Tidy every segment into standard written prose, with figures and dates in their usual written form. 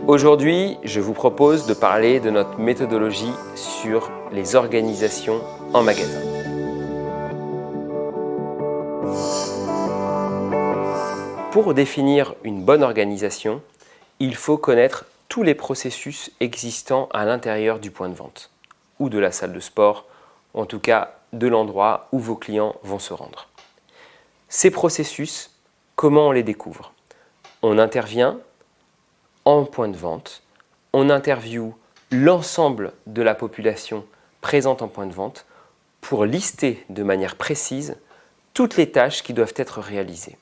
Aujourd'hui, je vous propose de parler de notre méthodologie sur les organisations en magasin. Pour définir une bonne organisation, il faut connaître tous les processus existants à l'intérieur du point de vente ou de la salle de sport, ou en tout cas de l'endroit où vos clients vont se rendre. Ces processus, comment on les découvre? On intervient en point de vente, on interviewe l'ensemble de la population présente en point de vente pour lister de manière précise toutes les tâches qui doivent être réalisées.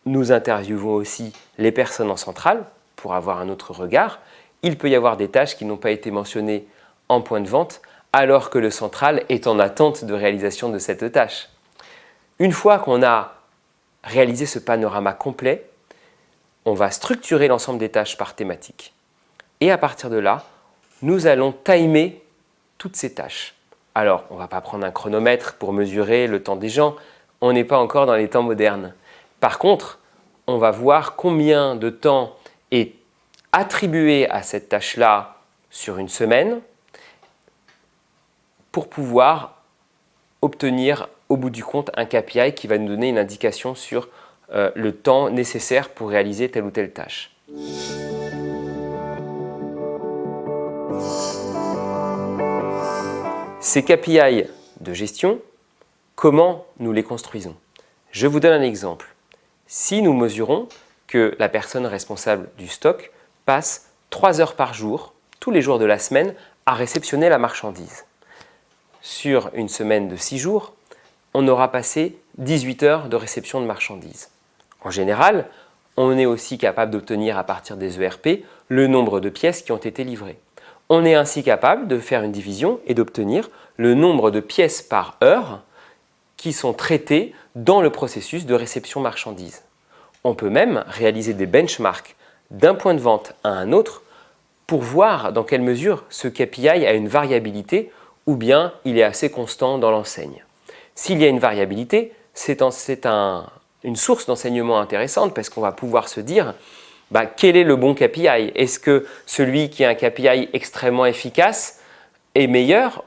Nous interviewons aussi les personnes en centrale pour avoir un autre regard. Il peut y avoir des tâches qui n'ont pas été mentionnées en point de vente alors que le central est en attente de réalisation de cette tâche. Une fois qu'on a réalisé ce panorama complet, on va structurer l'ensemble des tâches par thématique. Et à partir de là, nous allons timer toutes ces tâches. Alors, on ne va pas prendre un chronomètre pour mesurer le temps des gens, on n'est pas encore dans les temps modernes. Par contre, on va voir combien de temps est attribué à cette tâche-là sur une semaine pour pouvoir obtenir au bout du compte un KPI qui va nous donner une indication sur le temps nécessaire pour réaliser telle ou telle tâche. Ces KPI de gestion, comment nous les construisons? Je vous donne un exemple. Si nous mesurons que la personne responsable du stock passe 3 heures par jour, tous les jours de la semaine, à réceptionner la marchandise. Sur une semaine de 6 jours, on aura passé 18 heures de réception de marchandises. En général, on est aussi capable d'obtenir à partir des ERP le nombre de pièces qui ont été livrées. On est ainsi capable de faire une division et d'obtenir le nombre de pièces par heure qui sont traitées dans le processus de réception marchandise. On peut même réaliser des benchmarks d'un point de vente à un autre pour voir dans quelle mesure ce KPI a une variabilité ou bien il est assez constant dans l'enseigne. S'il y a une variabilité, c'est une source d'enseignement intéressante parce qu'on va pouvoir se dire quel est le bon KPI? Est-ce que celui qui a un KPI extrêmement efficace est meilleur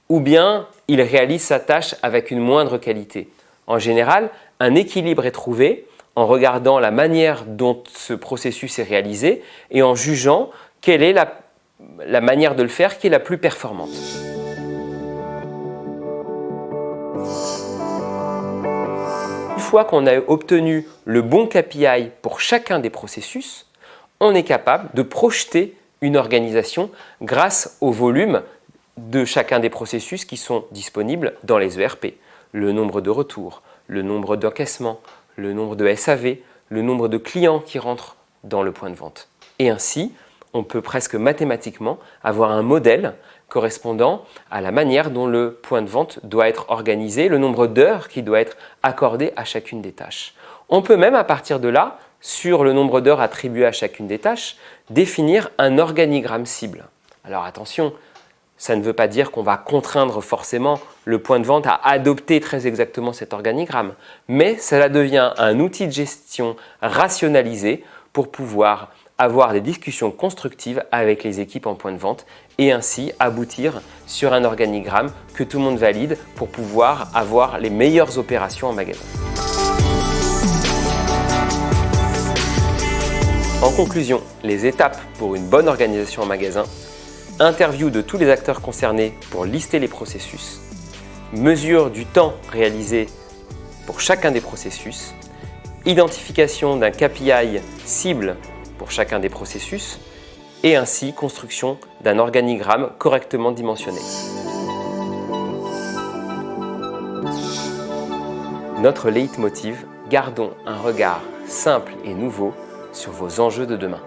ou bien il réalise sa tâche avec une moindre qualité? En général, un équilibre est trouvé en regardant la manière dont ce processus est réalisé et en jugeant quelle est la manière de le faire qui est la plus performante. Une fois qu'on a obtenu le bon KPI pour chacun des processus, on est capable de projeter une organisation grâce au volume de chacun des processus qui sont disponibles dans les ERP. Le nombre de retours, le nombre d'encaissements, le nombre de SAV, le nombre de clients qui rentrent dans le point de vente. Et ainsi, on peut presque mathématiquement avoir un modèle correspondant à la manière dont le point de vente doit être organisé, le nombre d'heures qui doit être accordé à chacune des tâches. On peut même à partir de là, sur le nombre d'heures attribuées à chacune des tâches, définir un organigramme cible. Alors attention, ça ne veut pas dire qu'on va contraindre forcément le point de vente à adopter très exactement cet organigramme, mais cela devient un outil de gestion rationalisé pour pouvoir avoir des discussions constructives avec les équipes en point de vente et ainsi aboutir sur un organigramme que tout le monde valide pour pouvoir avoir les meilleures opérations en magasin. En conclusion, les étapes pour une bonne organisation en magasin: interview de tous les acteurs concernés pour lister les processus, mesure du temps réalisé pour chacun des processus, identification d'un KPI cible pour chacun des processus et ainsi construction d'un organigramme correctement dimensionné. Notre leitmotiv: gardons un regard simple et nouveau sur vos enjeux de demain.